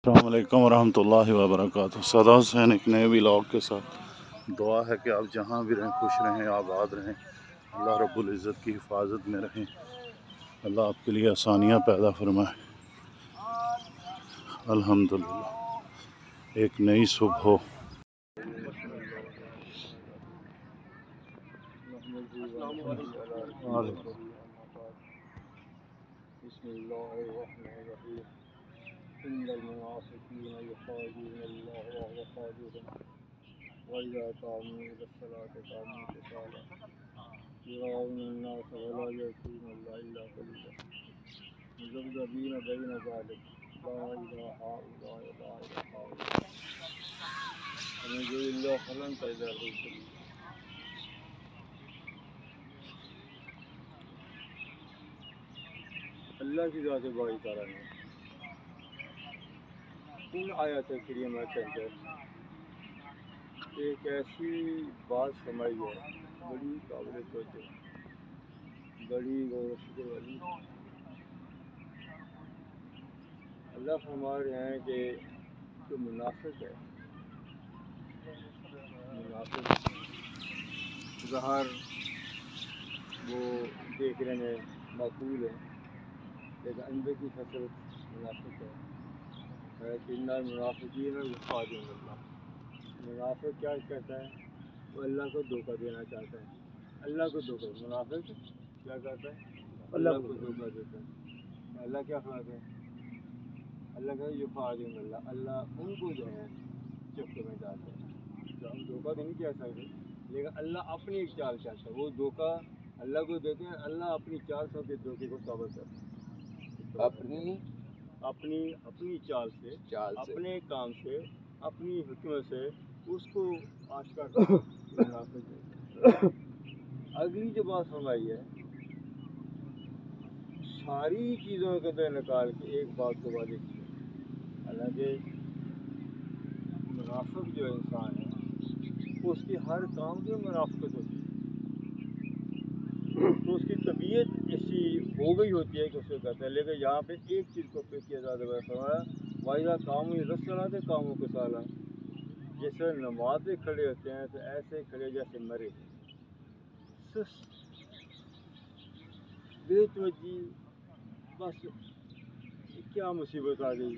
السلام علیکم ورحمۃ اللہ وبرکاتہ۔ صدا حسین ایک نئے ولاگ کے ساتھ۔ دعا ہے کہ آپ جہاں بھی رہیں خوش رہیں، آباد رہیں، اللہ رب العزت کی حفاظت میں رہیں، اللہ آپ کے لیے آسانیاں پیدا فرمائے۔ الحمدللہ ایک نئی صبح ہو۔ بسم اللہ الرحمن الرحیم ان المنافقین یخادعون اللہ وهو خادعهم وإذا قاموا إلى الصلاة قاموا كسالى يراءون الناس ولا يذكرون الله إلا قليلا مذبذبین بین ذلک لا إله هؤلاء ولا إله هؤلاء ومن يضلل الله فلن تجد له سبیلا۔ اللہ کی ذات باری تعالیٰ نے ان آیات کریمہ کے اندر ایک ایسی بات فرمائی ہے بڑی قابل توجہ، بڑی غور و فکر والی۔ اللہ فرما رہے ہیں کہ جو منافق ہے، منافق ظاہر وہ دیکھنے میں معقول ہے، لیکن اندر کی فصل منافق ہے۔ ان المنافقین یخادعون اللہ، منافق کیا کرتا ہے؟ وہ اللہ کو دھوکہ دینا چاہتا ہے، اللہ کو دھوکہ۔ منافق کیا کرتا ہے؟ اللہ کو دھوکہ دیتا ہے۔ اللہ کیا فرماتا ہے؟ اللہ کہتا ہے یخادعون اللہ، اللہ ان کو جو ہے چکر میں ڈالتا ہے۔ تو ہم دھوکہ تو نہیں کہہ سکتے، لیکن اللہ اپنی ایک چال چلتا ہے، وہ دھوکہ اللہ کو دیتے ہیں، اللہ اپنی 400 کے دھوکے کو ثابت کرتا ہے، اپنی چال سے، اپنے کام سے، اپنی حکمت سے اس کو آشکار کرتا ہے۔ اگلی جو بات فرمائی ہے، ساری چیزوں کے اندر نکال کے ایک بات کو واضح کی ہے۔ حالانکہ منافق جو انسان ہے اس کی ہر کام کی منافقت ہوتی ہے، تو اس کی طبیعت ایسی ہو گئی ہوتی ہے کہ اسے کہتا ہے۔ لیکن یہاں پہ ایک چیز کو پہ کیا زیادہ بڑا فرمایا، وائزہ کاموں رسلاتے کاموں کے سالہ، جیسے نماز پہ کھڑے ہوتے ہیں تو ایسے کھڑے جیسے مرے، سست، بے توجہ، بس کیا مصیبت آ گئی،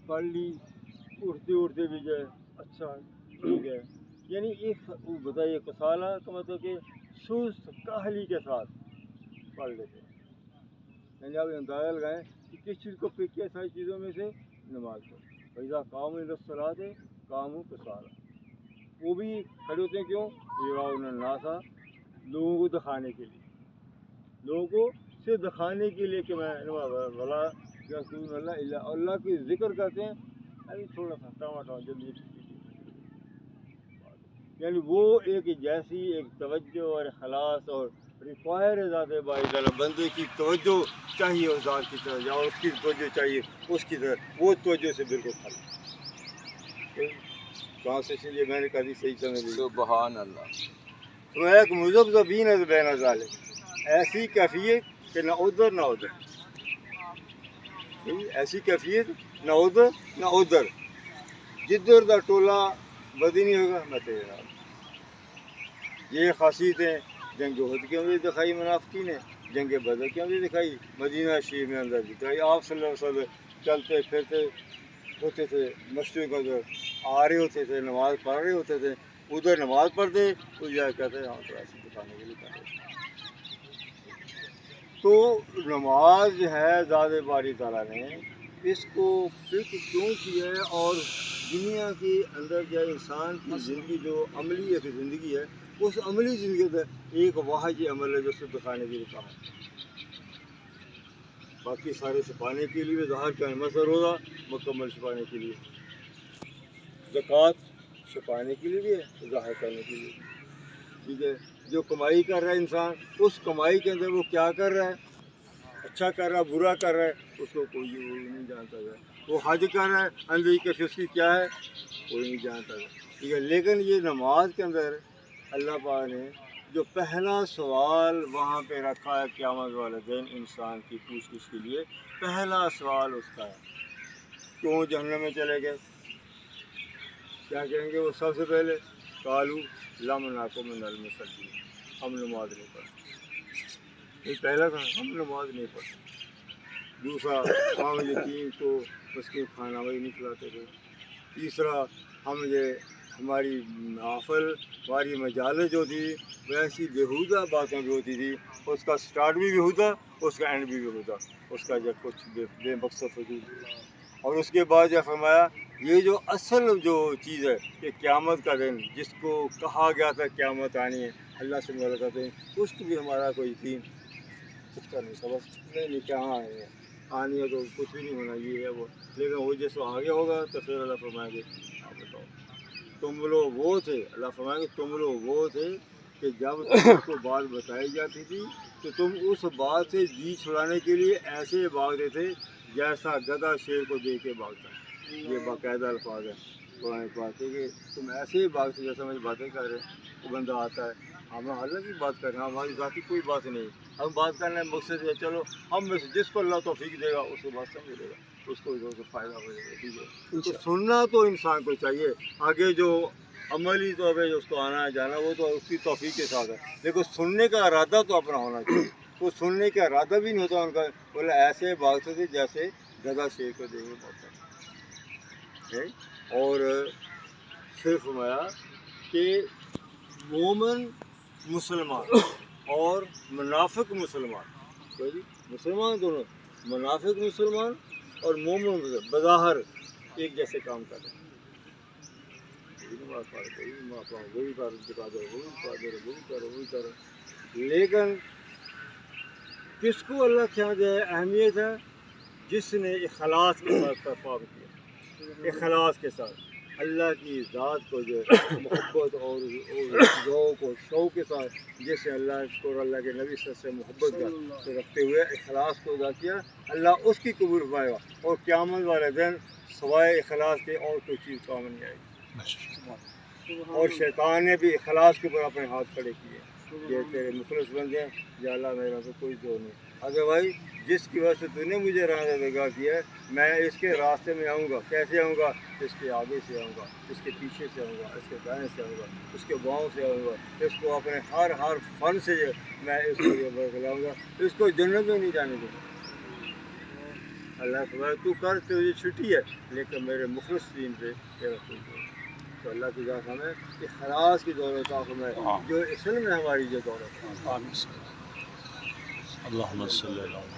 پڑھ لی، اڑتے بھی گئے، اچھا ٹھیک ہے، یعنی ایک بتائیے کسالہ کا مطلب کہ سست کاہلی کے ساتھ پڑھ لیتے ہیں۔ یعنی آپ اندازہ لگائیں کہ کس چیز کو پک کیا ساری چیزوں میں سے؟ نماز کو۔ فَإِذَا قَامُوا إِلَى الصَّلَاةِ قَامُوا كُسَالَىٰ، وہ بھی کھڑے ہوتے ہیں کیوں؟ یراؤن الناس، لوگوں کو دکھانے کے لیے، لوگوں کو صرف دکھانے کے لیے کہ میں بلا یذکرون اللہ الا، اللہ کی ذکر کرتے ہیں، ابھی تھوڑا سا ٹماٹا جلدی، یعنی وہ ایک جیسی ایک توجہ اور اخلاص اور ریکوائر ہے ذات باری تعالیٰ، بندے کی توجہ چاہیے اس ذات کی طرف، یا اس کی توجہ چاہیے اس کی طرف، وہ توجہ سے بالکل خالی۔ کہاں سے چلیے میں نے کہا صحیح سمجھ لی، سبحان اللہ۔ تو ایک مذبذبین بین ذالک، ایسی کیفیت کہ نہ ادھر نہ ادھر، ایسی کیفیت نہ ادھر نہ ادھر، جدھر دا ٹولہ بدی نہیں ہوگا میں تیرا۔ یہ خاصیتیں جنگ احد کے اندر دکھائی منافقین نے، جنگ بدر کے اندر دکھائی، مدینہ شریف میں اندر دکھائی۔ آپ صلی اللہ علیہ وسلم چلتے پھرتے ہوتے تھے، مسجد کے اندر آ رہے ہوتے تھے، نماز پڑھ رہے ہوتے تھے، ادھر نماز پڑھتے ادھر جا کہتے ہاں تو ایسے دکھانے کے لیے کر رہے تھے۔ تو نماز جو ہے ذات باری تعالیٰ نے اس کو فکر کیوں کیا ہے، اور دنیا کے اندر جو انسان کی زندگی جو عملی ایک زندگی ہے، اس عملی زندگی کے اندر ایک واحد عمل ہے جو اس کو دکھانے کے لیے کہا ہے۔ باقی سارے چھپانے کے لیے ظاہر کا مسئلہ روزہ مکمل چھپانے کے لیے، زکوٰۃ چھپانے کے لیے بھی ہے، ظاہر کرنے کے لیے، ٹھیک ہے۔ جو کمائی کر رہا ہے انسان، اس کمائی کے اندر وہ کیا کر رہا ہے، اچھا کر رہا ہے برا کر رہا ہے، اس کو کوئی نہیں جانتا ہے۔ وہ حج کر رہا ہے، اندر کی اس کی کیا ہے کوئی نہیں جانتا ہے، ٹھیک ہے۔ لیکن یہ نماز کے اندر اللہ پاک نے جو پہلا سوال وہاں پہ رکھا ہے قیامت والے دن انسان کی پوچھ گچھ کے لیے، پہلا سوال اس کا ہے کیوں جہنم میں چلے گئے؟ کیا کہیں گے وہ سب سے پہلے؟ کالو لم ناکو من المصلین، ہم نماز نہیں پڑھتے۔ یہ پہلا تھا، ہم نماز نہیں پڑھتے۔ دوسرا، ہم یتیم کو اس کے کھانا وہی نہیں کھلاتے تھے۔ تیسرا، ہم یہ ہماری محفل، ہماری مجالس جو تھی وہ ایسی بیہودہ باتوں کی ہوتی تھی، اس کا سٹارٹ بھی بیہودہ، اس کا اینڈ بھی بیہودہ، اس کا جو کچھ بے مقصد وجود۔ اور اس کے بعد جو فرمایا یہ جو اصل جو چیز ہے کہ قیامت کا دن جس کو کہا گیا تھا قیامت آنی ہے، اللہ سے ملاقات ہے، اس کو بھی ہمارا کوئی یقین پختہ نہیں تھا۔ بس نہیں کہاں آئے ہیں، آنی ہے تو کچھ بھی نہیں ہونا، یہ ہے وہ، لیکن وہ جس کو آگے ہوگا تو پھر اللہ فرمائیں گے آپ بتاؤ تم لوگ وہ تھے، اللہ فرمائیں گے تم لوگ وہ تھے کہ جب تم کو بات بتائی جاتی تھی تو تم اس بات سے جی چھڑانے کے لیے ایسے بھاگتے تھے جیسا گدھا شیر کو دیکھ کے بھاگتا ہے۔ یہ باقاعدہ الفاظ ہے قرآن پاک کے کہ تم ایسے ہی بھاگتے جیسا مجھے باتیں کر رہے ہیں، وہ بندہ آتا ہے، ہم اللہ کی بات کر رہے ہیں، ہماری ذاتی کوئی بات نہیں، ہم بات کرنے مقصد ہے چلو ہم میں سے جس کو اللہ توفیق دے گا اس کو بات سمجھ لے گا، اس کو فائدہ ہو جائے گا، ٹھیک ہے۔ تو سننا تو انسان کو چاہیے، آگے جو عملی طور پہ جو اس کو آنا ہے جانا وہ تو اس کی توفیق کے ساتھ ہے، لیکن سننے کا ارادہ تو اپنا ہونا چاہیے۔ وہ سننے کا ارادہ بھی نہیں ہوتا ان کا، بولے ایسے بھاگتے تھے جیسے گدھا شیر کو دیکھ کے بھاگتا ہے۔ اور پھر فرمایا کہ مومن مسلمان اور منافق مسلمان، کوئی بھی مسلمان دونوں، منافق مسلمان اور مومن مسلمان بظاہر ایک جیسے کام کر رہے ہیں، لیکن کس کو اللہ کے یہاں جو ہے اہمیت ہے؟ جس نے اخلاص کے ساتھ پرفارم کیا، اخلاص کے ساتھ اللہ کی ذات کو جو محبت اور ذوق اور شوق کے ساتھ جس نے اللہ کو اور اللہ کے نبی صلی اللہ علیہ وسلم سے محبت کا رکھتے ہوئے اخلاص کو ادا کیا، اللہ اس کی قبول فرمائے گا، اور قیامت والے دن سوائے اخلاص کے اور کوئی چیز کام نہیں آئے گی۔ اور شیطان نے بھی اخلاص کے اوپر اپنے ہاتھ کھڑے کیے، یہ تیرے مخلص بندے ہیں، یا اللہ میرا تو کوئی زور نہیں، اگر بھائی جس کی وجہ سے تو نے مجھے راہ دگاہ کیا ہے میں اس کے راستے میں آؤں گا، کیسے آؤں گا؟ اس کے آگے سے آؤں گا، اس کے پیچھے سے آؤں گا، اس کے دائیں سے آؤں گا، اس کے باؤں سے آؤں گا، اس کو اپنے ہر فن سے میں اس کو یہ برگلاؤں گا، اس کو جنت میں نہیں جانے دوں گا۔ اللہ فرمائے تو کر، تجھے چھٹی ہے، لیکن میرے مخلص دین پہ تیرا کوئی دور نہیں۔ تو اللہ کی ذات ہمیں اخلاص کی دولت عطا فرمائے، جو اصل میں ہماری جو دولت ہے۔ اللہم صلی اللہ علیہ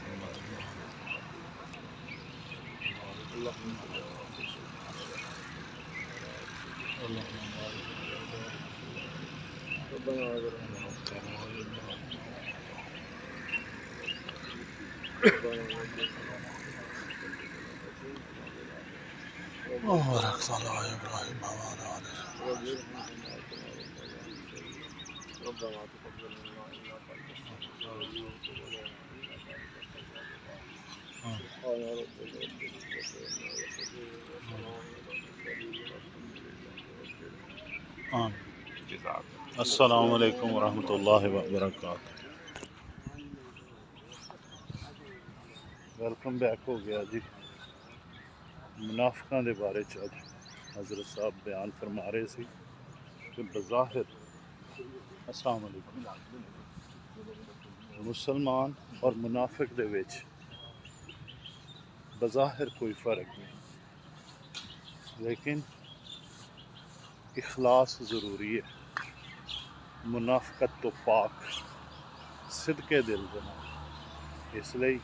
السلام علیکم ورحمۃ اللہ وبرکاتہ۔ ویلکم بیک ہو گیا جی۔ منافقاں دے بارے چ اج حضرت صاحب بیان فرما رہے سی کہ بظاہر السلام علیکم مسلمان اور منافق دے وچ بظاہر کوئی فرق نہیں، لیکن اخلاص ضروری ہے، منافقت تو پاک صدقے دل دینا، اس لیے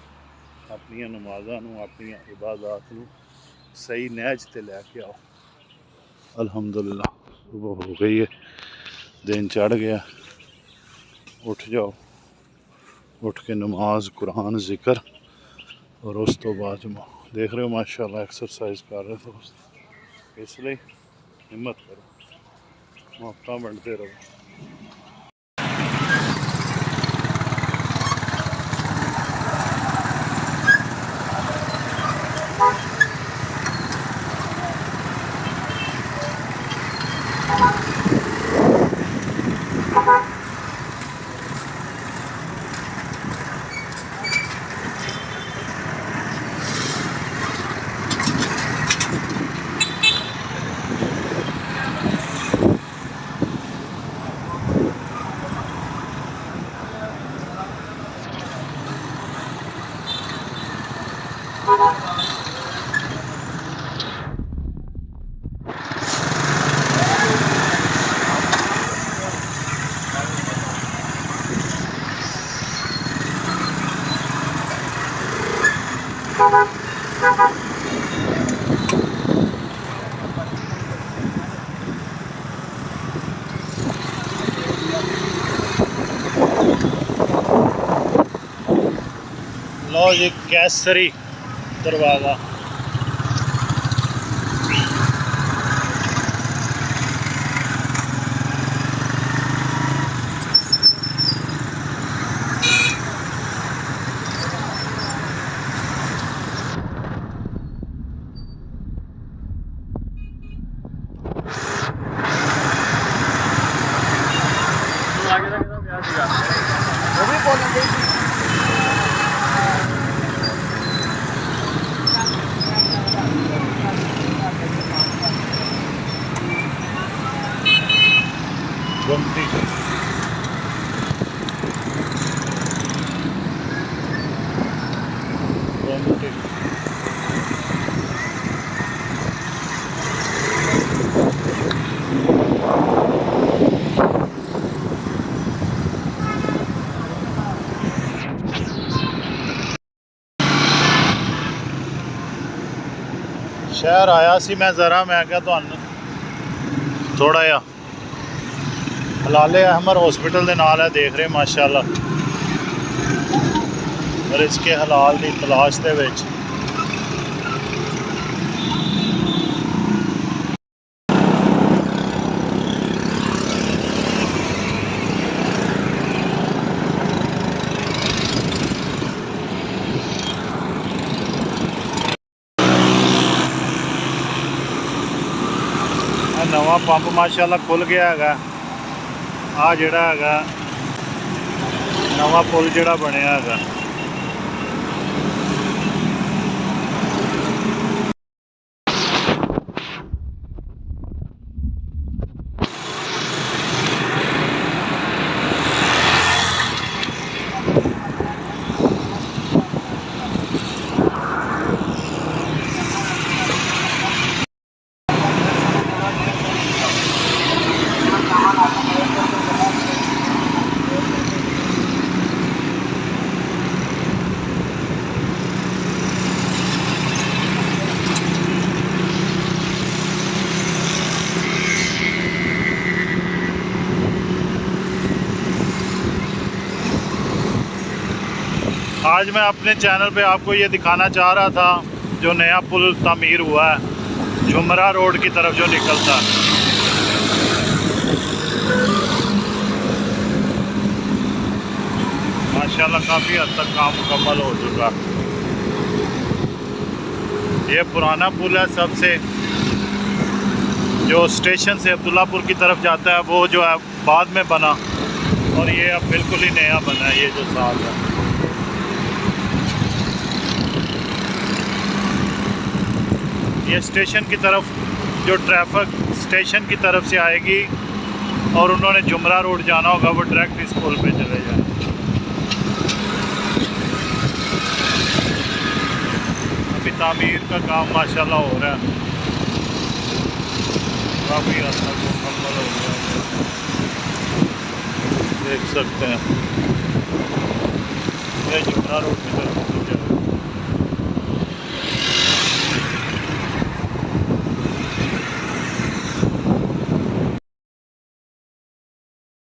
اپنی نمازاں نو اپنی عبادات نو صحیح نیج تے لے کے آؤ۔ الحمدللہ صبح ہو گئی ہے، دن چڑھ گیا، اٹھ جاؤ، اٹھ کے نماز، قرآن، ذکر، اور اس تو بعد دیکھ رہے ہو ماشاءاللہ ایکسرسائز کر رہے دوست، اس لیے ہمت کرو، موقع بنتے رہو۔ لو جی کیسری دروازہ. وہ بھی بولیں گے گمتی گمتی. شہر آیا سی میں ذرا میں کیا تھوڑا جہا ہلالے احمر ہاسپٹل دے نال ہے دیکھ رہے ماشاءاللہ اور اس کے حلال دی تلاش دے وچ. نواں پمپ ماشاءاللہ کھل گیا ہے. آ جڑا ہے نواں پل جڑا بنیا ہے. آج میں اپنے چینل پہ آپ کو یہ دکھانا چاہ رہا تھا جو نیا پل تعمیر ہوا ہے جمرہ روڈ کی طرف جو نکلتا ہے. ماشاءاللہ کافی حد تک کام مکمل ہو چکا. یہ پرانا پل ہے سب سے جو اسٹیشن سے عبداللہ پور کی طرف جاتا ہے وہ جو ہے بعد میں بنا اور یہ اب بالکل ہی نیا بنا ہے. یہ جو ساتھ ہے یہ اسٹیشن کی طرف جو ٹریفک اسٹیشن کی طرف سے آئے گی اور انہوں نے جمرہ روڈ جانا ہوگا وہ ڈائریکٹ اس پل پہ چلے جائیں. ابھی تعمیر کا کام ماشاءاللہ ہو رہا ہے کافی حد تک مکمل ہو گیا ہے. دیکھ سکتے ہیں یہ جمرہ روڈ کی طرف چل